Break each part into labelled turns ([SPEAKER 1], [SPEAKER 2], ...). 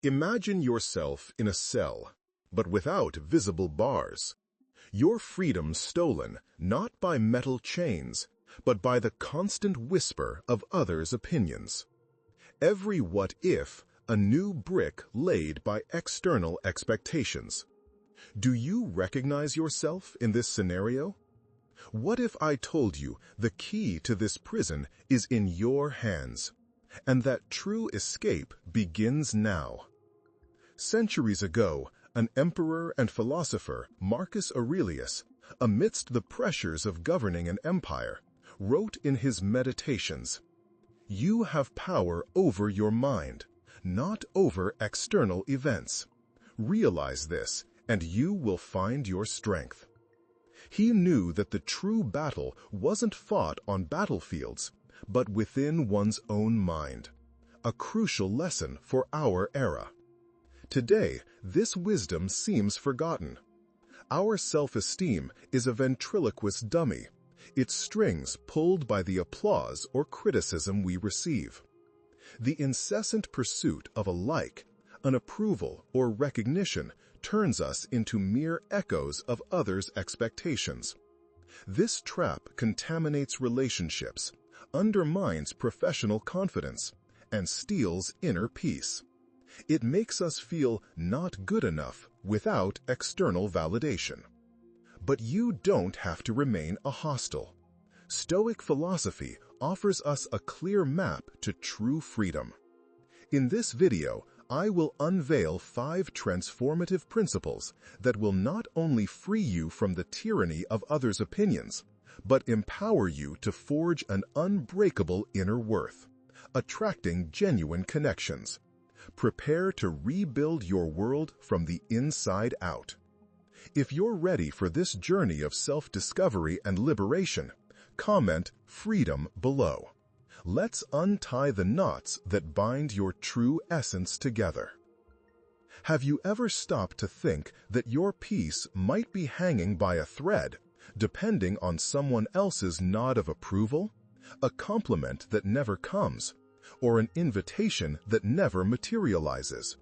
[SPEAKER 1] Imagine yourself in a cell, but without visible bars. Your freedom stolen not by metal chains, but by the constant whisper of others' opinions. Every what if, a new brick laid by external expectations. Do you recognize yourself in this scenario? What if I told you the key to this prison is in your hands, and that true escape begins now? Centuries ago, an emperor and philosopher, Marcus Aurelius, amidst the pressures of governing an empire, wrote in his Meditations, "You have power over your mind, not over external events. Realize this, and you will find your strength." He knew that the true battle wasn't fought on battlefields, but within one's own mind. A crucial lesson for our era. Today, this wisdom seems forgotten. Our self-esteem is a ventriloquist dummy, its strings pulled by the applause or criticism we receive. The incessant pursuit of a like, an approval, or recognition turns us into mere echoes of others' expectations. This trap contaminates relationships, undermines professional confidence, and steals inner peace. It makes us feel not good enough without external validation. But you don't have to remain a hostile. Stoic philosophy offers us a clear map to true freedom. In this video, I will unveil 5 transformative principles that will not only free you from the tyranny of others' opinions, but empower you to forge an unbreakable inner worth, attracting genuine connections. Prepare to rebuild your world from the inside out. If you're ready for this journey of self-discovery and liberation, comment "freedom" below. Let's untie the knots that bind your true essence together. Have you ever stopped to think that your peace might be hanging by a thread, depending on someone else's nod of approval, a compliment that never comes, or an invitation that never materializes?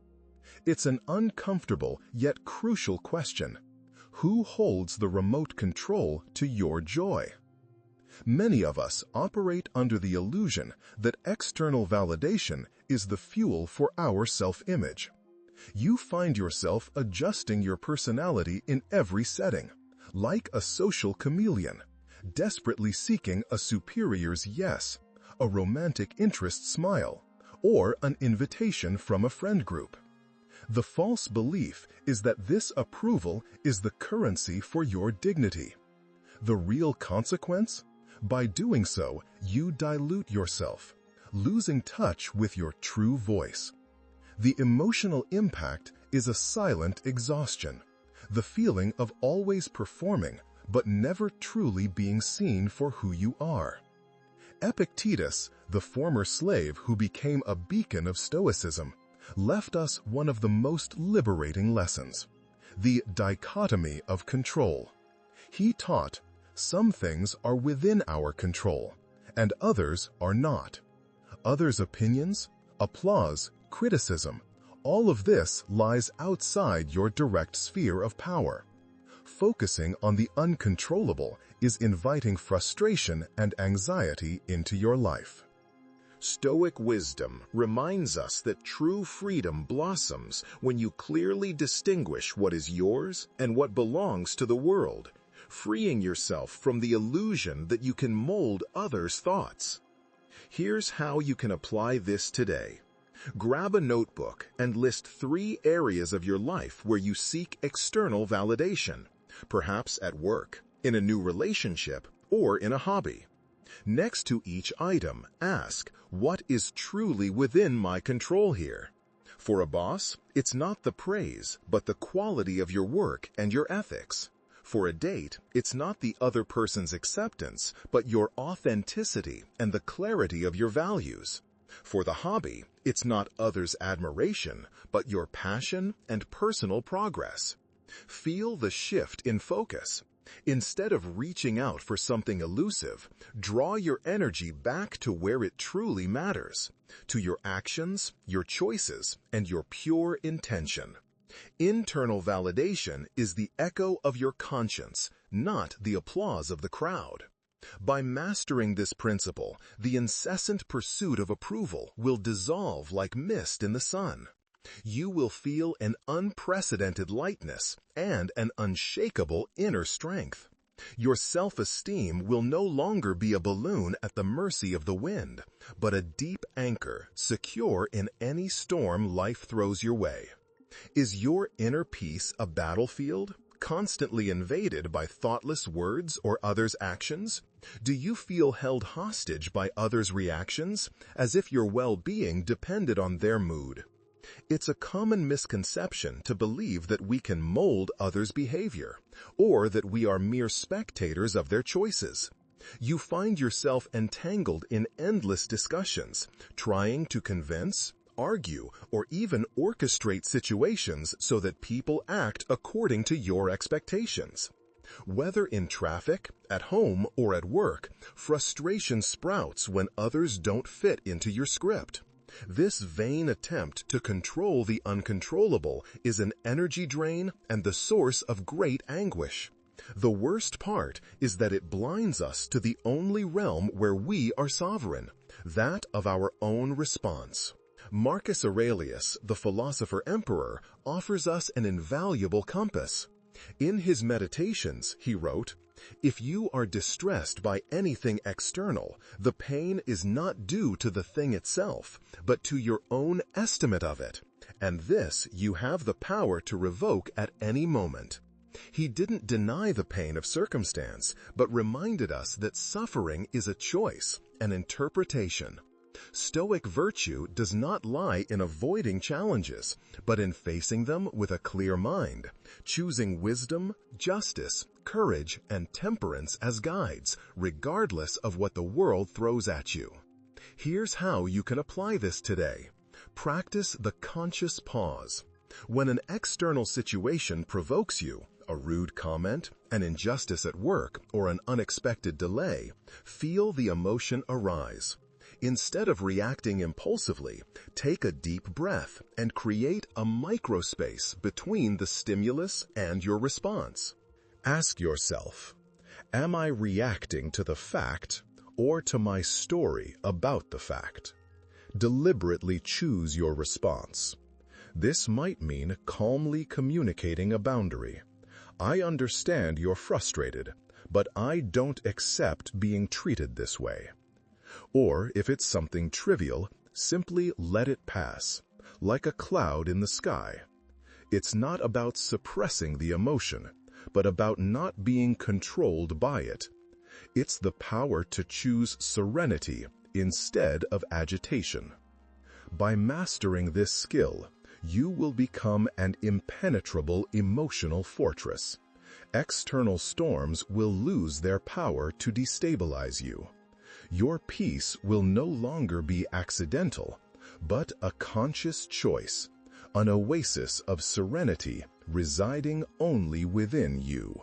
[SPEAKER 1] It's an uncomfortable yet crucial question. Who holds the remote control to your joy? Many of us operate under the illusion that external validation is the fuel for our self-image. You find yourself adjusting your personality in every setting, like a social chameleon, desperately seeking a superior's yes, a romantic interest smile, or an invitation from a friend group. The false belief is that this approval is the currency for your dignity. The real consequence? By doing so, you dilute yourself, losing touch with your true voice. The emotional impact is a silent exhaustion, the feeling of always performing but never truly being seen for who you are. Epictetus, the former slave who became a beacon of Stoicism, left us one of the most liberating lessons: the dichotomy of control. He taught, some things are within our control, and others are not. Others' opinions, applause, criticism, all of this lies outside your direct sphere of power. Focusing on the uncontrollable is inviting frustration and anxiety into your life. Stoic wisdom reminds us that true freedom blossoms when you clearly distinguish what is yours and what belongs to the world, freeing yourself from the illusion that you can mold others' thoughts. Here's how you can apply this today. Grab a notebook and list 3 areas of your life where you seek external validation, perhaps at work, in a new relationship, or in a hobby. Next to each item, ask, what is truly within my control here? For a boss, it's not the praise, but the quality of your work and your ethics. For a date, it's not the other person's acceptance, but your authenticity and the clarity of your values. For the hobby, it's not others' admiration, but your passion and personal progress. Feel the shift in focus. Instead of reaching out for something elusive, draw your energy back to where it truly matters, to your actions, your choices, and your pure intention. Internal validation is the echo of your conscience, not the applause of the crowd. By mastering this principle, the incessant pursuit of approval will dissolve like mist in the sun. You will feel an unprecedented lightness and an unshakable inner strength. Your self-esteem will no longer be a balloon at the mercy of the wind, but a deep anchor secure in any storm life throws your way. Is your inner peace a battlefield, constantly invaded by thoughtless words or others' actions? Do you feel held hostage by others' reactions, as if your well-being depended on their mood? It's a common misconception to believe that we can mold others' behavior, or that we are mere spectators of their choices. You find yourself entangled in endless discussions, trying to convince, argue, or even orchestrate situations so that people act according to your expectations. Whether in traffic, at home, or at work, frustration sprouts when others don't fit into your script. This vain attempt to control the uncontrollable is an energy drain and the source of great anguish. The worst part is that it blinds us to the only realm where we are sovereign, that of our own response. Marcus Aurelius, the philosopher-emperor, offers us an invaluable compass. In his Meditations, he wrote, "If you are distressed by anything external, the pain is not due to the thing itself, but to your own estimate of it, and this you have the power to revoke at any moment." He didn't deny the pain of circumstance, but reminded us that suffering is a choice, an interpretation. Stoic virtue does not lie in avoiding challenges, but in facing them with a clear mind, choosing wisdom, justice, courage, and temperance as guides, regardless of what the world throws at you. Here's how you can apply this today. Practice the conscious pause. When an external situation provokes you, a rude comment, an injustice at work, or an unexpected delay, feel the emotion arise. Instead of reacting impulsively, take a deep breath and create a microspace between the stimulus and your response. Ask yourself, am I reacting to the fact or to my story about the fact? Deliberately choose your response. This might mean calmly communicating a boundary. I understand you're frustrated, but I don't accept being treated this way. Or, if it's something trivial, simply let it pass, like a cloud in the sky. It's not about suppressing the emotion, but about not being controlled by it. It's the power to choose serenity instead of agitation. By mastering this skill, you will become an impenetrable emotional fortress. External storms will lose their power to destabilize you. Your peace will no longer be accidental, but a conscious choice, an oasis of serenity residing only within you.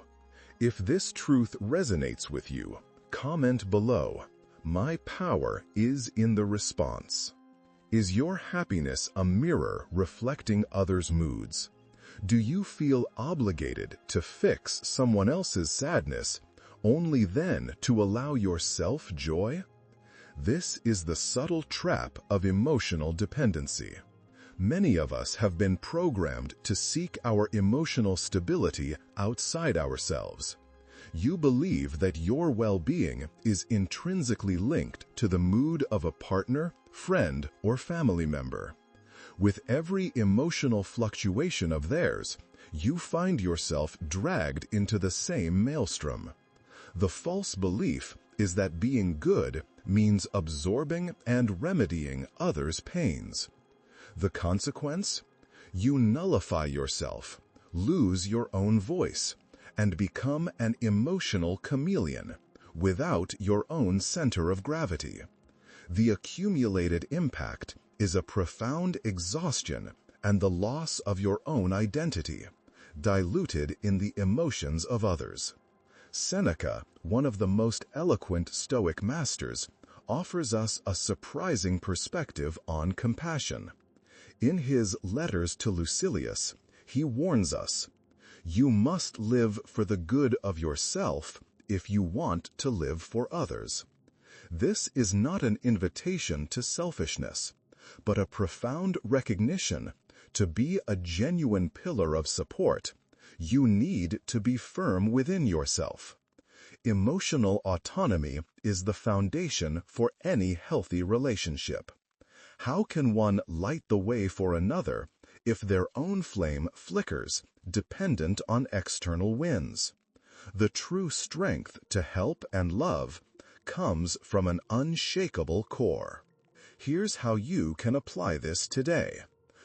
[SPEAKER 1] If this truth resonates with you, comment below, "My power is in the response." Is your happiness a mirror reflecting others' moods? Do you feel obligated to fix someone else's sadness only then to allow yourself joy? This is the subtle trap of emotional dependency. Many of us have been programmed to seek our emotional stability outside ourselves. You believe that your well-being is intrinsically linked to the mood of a partner, friend, or family member. With every emotional fluctuation of theirs, you find yourself dragged into the same maelstrom. The false belief is that being good means absorbing and remedying others' pains. The consequence? You nullify yourself, lose your own voice, and become an emotional chameleon without your own center of gravity. The accumulated impact is a profound exhaustion and the loss of your own identity, diluted in the emotions of others. Seneca, one of the most eloquent Stoic masters, offers us a surprising perspective on compassion. In his Letters to Lucilius, he warns us, "You must live for the good of yourself if you want to live for others." This is not an invitation to selfishness, but a profound recognition to be a genuine pillar of support. You need to be firm within yourself. Emotional autonomy is the foundation for any healthy relationship. How can one light the way for another if their own flame flickers, dependent on external winds? The true strength to help and love comes from an unshakable core. Here's how you can apply this today.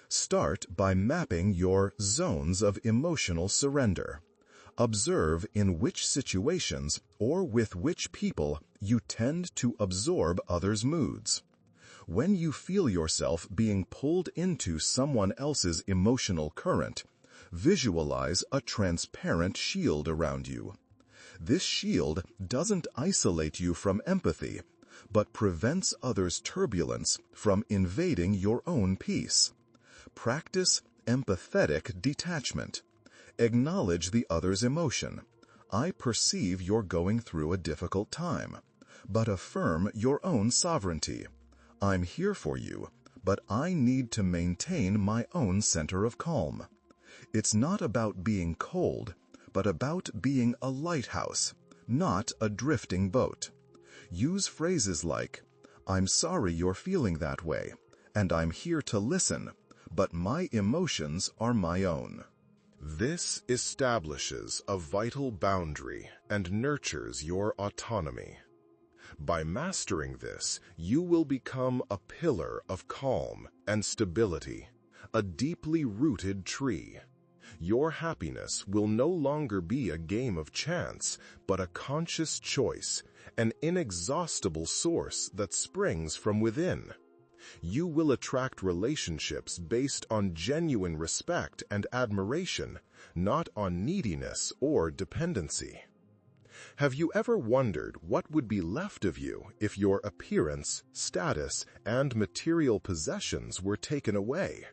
[SPEAKER 1] Start by mapping your zones of emotional surrender. Observe in which situations or with which people you tend to absorb others' moods. When you feel yourself being pulled into someone else's emotional current, visualize a transparent shield around you. This shield doesn't isolate you from empathy, but prevents others' turbulence from invading your own peace. Practice empathetic detachment. Acknowledge the other's emotion. I perceive you're going through a difficult time, but affirm your own sovereignty. I'm here for you, but I need to maintain my own center of calm. It's not about being cold, but about being a lighthouse, not a drifting boat. Use phrases like, "I'm sorry you're feeling that way, and I'm here to listen, but my emotions are my own." This establishes a vital boundary and nurtures your autonomy. By mastering this, you will become a pillar of calm and stability, a deeply rooted tree. Your happiness will no longer be a game of chance, but a conscious choice, an inexhaustible source that springs from within. You will attract relationships based on genuine respect and admiration, not on neediness or dependency. Have you ever wondered what would be left of you if your appearance, status, and material possessions were taken away?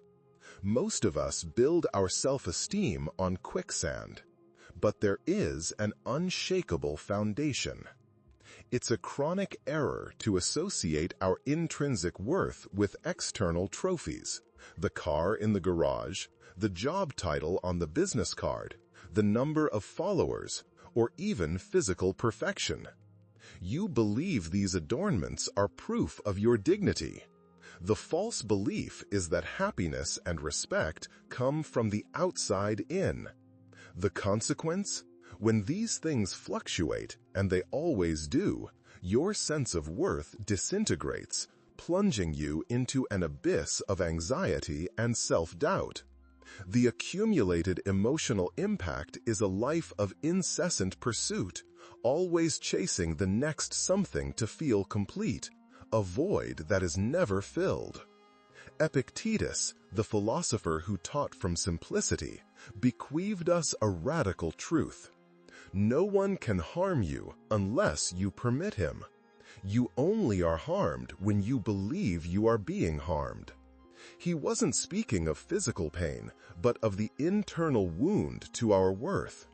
[SPEAKER 1] Most of us build our self-esteem on quicksand, but there is an unshakable foundation. It's a chronic error to associate our intrinsic worth with external trophies, the car in the garage, the job title on the business card, the number of followers, or even physical perfection. You believe these adornments are proof of your dignity. The false belief is that happiness and respect come from the outside in. The consequence? When these things fluctuate, and they always do, your sense of worth disintegrates, plunging you into an abyss of anxiety and self-doubt. The accumulated emotional impact is a life of incessant pursuit, always chasing the next something to feel complete, a void that is never filled. Epictetus, the philosopher who taught from simplicity, bequeathed us a radical truth. No one can harm you unless you permit him. You only are harmed when you believe you are being harmed. He wasn't speaking of physical pain, but of the internal wound to our worth.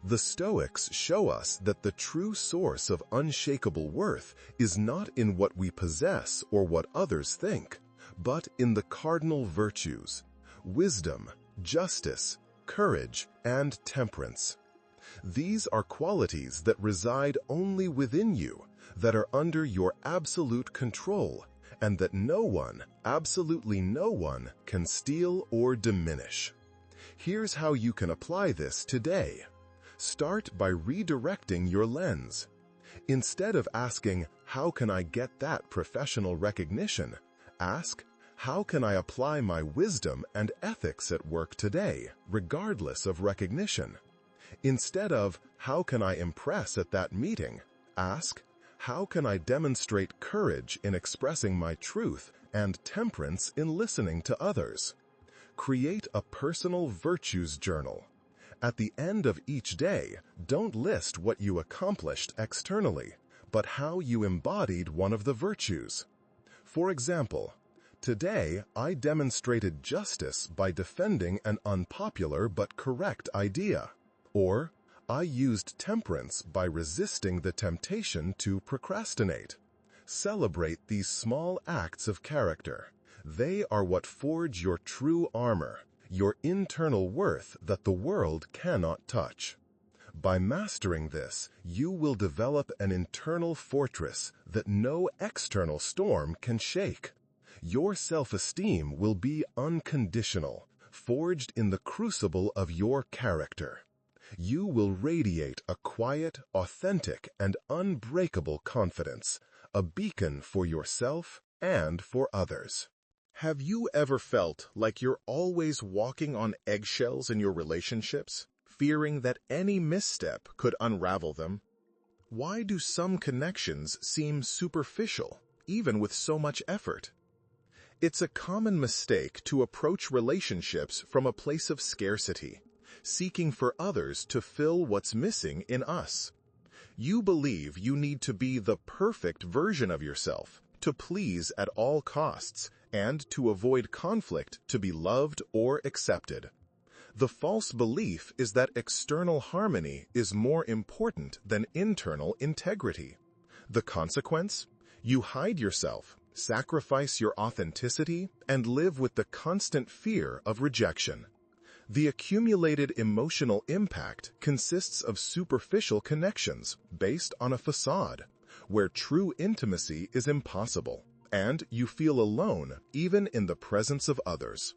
[SPEAKER 1] The Stoics show us that the true source of unshakable worth is not in what we possess or what others think, but in the cardinal virtues: wisdom, justice, courage, and temperance. These are qualities that reside only within you, that are under your absolute control, and that no one, absolutely no one, can steal or diminish. Here's how you can apply this today. Start by redirecting your lens. Instead of asking, "How can I get that professional recognition?" ask, "How can I apply my wisdom and ethics at work today, regardless of recognition?" Instead of, "How can I impress at that meeting?" ask, "How can I demonstrate courage in expressing my truth and temperance in listening to others?" Create a personal virtues journal. At the end of each day, don't list what you accomplished externally, but how you embodied one of the virtues. For example, today I demonstrated justice by defending an unpopular but correct idea. Or, I used temperance by resisting the temptation to procrastinate. Celebrate these small acts of character. They are what forge your true armor, your internal worth that the world cannot touch. By mastering this, you will develop an internal fortress that no external storm can shake. Your self-esteem will be unconditional, forged in the crucible of your character. You will radiate a quiet, authentic, and unbreakable confidence, a beacon for yourself and for others. Have you ever felt like you're always walking on eggshells in your relationships, fearing that any misstep could unravel them? Why do some connections seem superficial, even with so much effort? It's a common mistake to approach relationships from a place of scarcity, seeking for others to fill what's missing in us. You believe you need to be the perfect version of yourself, to please at all costs, and to avoid conflict to be loved or accepted. The false belief is that external harmony is more important than internal integrity. The consequence? You hide yourself, sacrifice your authenticity, and live with the constant fear of rejection. The accumulated emotional impact consists of superficial connections based on a facade, where true intimacy is impossible, and you feel alone even in the presence of others.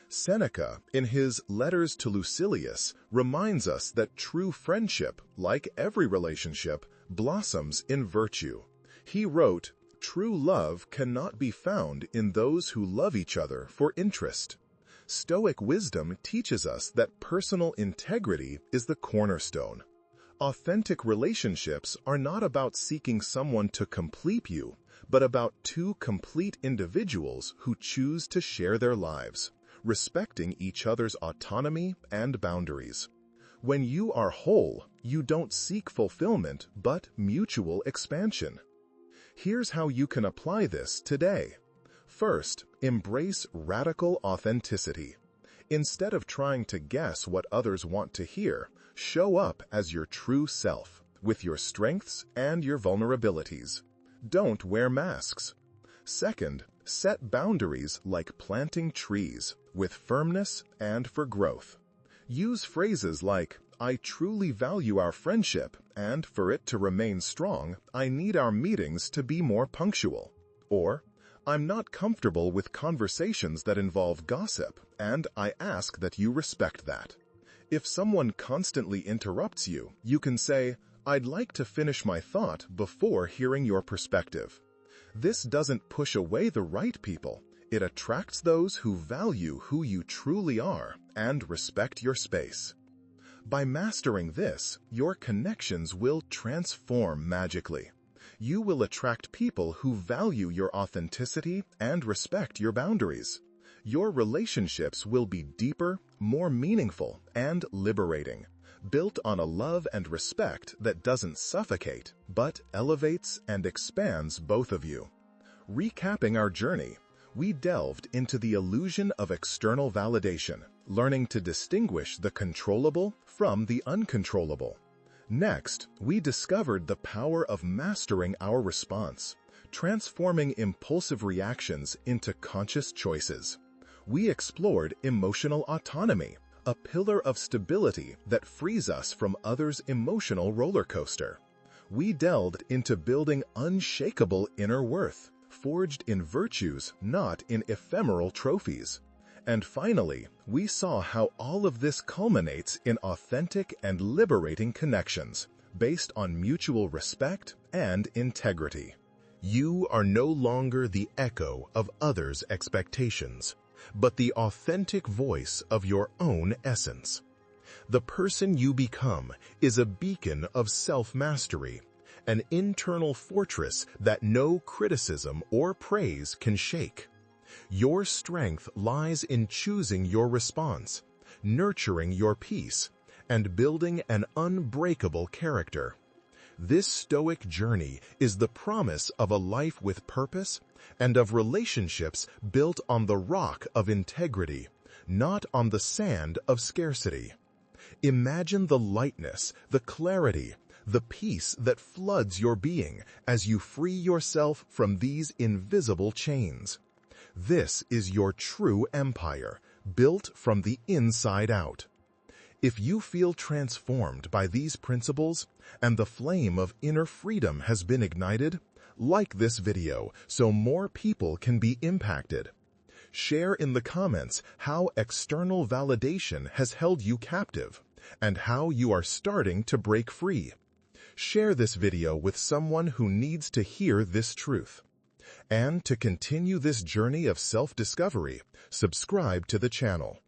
[SPEAKER 1] Seneca, in his Letters to Lucilius, reminds us that true friendship, like every relationship, blossoms in virtue. He wrote, "True love cannot be found in those who love each other for interest." Stoic wisdom teaches us that personal integrity is the cornerstone. Authentic relationships are not about seeking someone to complete you, but about two complete individuals who choose to share their lives, respecting each other's autonomy and boundaries. When you are whole, you don't seek fulfillment, but mutual expansion. Here's how you can apply this today. First, embrace radical authenticity. Instead of trying to guess what others want to hear, show up as your true self, with your strengths and your vulnerabilities. Don't wear masks. Second, set boundaries like planting trees, with firmness and for growth. Use phrases like, "I truly value our friendship, and for it to remain strong, I need our meetings to be more punctual." Or, "I'm not comfortable with conversations that involve gossip, and I ask that you respect that." If someone constantly interrupts you, you can say, "I'd like to finish my thought before hearing your perspective." This doesn't push away the right people. It attracts those who value who you truly are and respect your space. By mastering this, your connections will transform magically. You will attract people who value your authenticity and respect your boundaries. Your relationships will be deeper, more meaningful, and liberating, built on a love and respect that doesn't suffocate, but elevates and expands both of you. Recapping our journey, we delved into the illusion of external validation, learning to distinguish the controllable from the uncontrollable. Next, we discovered the power of mastering our response, transforming impulsive reactions into conscious choices. We explored emotional autonomy, a pillar of stability that frees us from others' emotional roller coaster. We delved into building unshakable inner worth, forged in virtues, not in ephemeral trophies. And finally, we saw how all of this culminates in authentic and liberating connections, based on mutual respect and integrity. You are no longer the echo of others' expectations, but the authentic voice of your own essence. The person you become is a beacon of self-mastery, an internal fortress that no criticism or praise can shake. Your strength lies in choosing your response, nurturing your peace, and building an unbreakable character. This Stoic journey is the promise of a life with purpose and of relationships built on the rock of integrity, not on the sand of scarcity. Imagine the lightness, the clarity, the peace that floods your being as you free yourself from these invisible chains. This is your true empire, built from the inside out. If you feel transformed by these principles and the flame of inner freedom has been ignited, like this video so more people can be impacted. Share in the comments how external validation has held you captive and how you are starting to break free. Share this video with someone who needs to hear this truth. And to continue this journey of self-discovery, subscribe to the channel.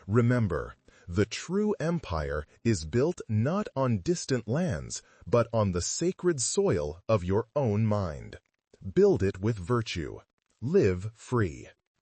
[SPEAKER 1] Remember, the true empire is built not on distant lands, but on the sacred soil of your own mind. Build it with virtue. Live free.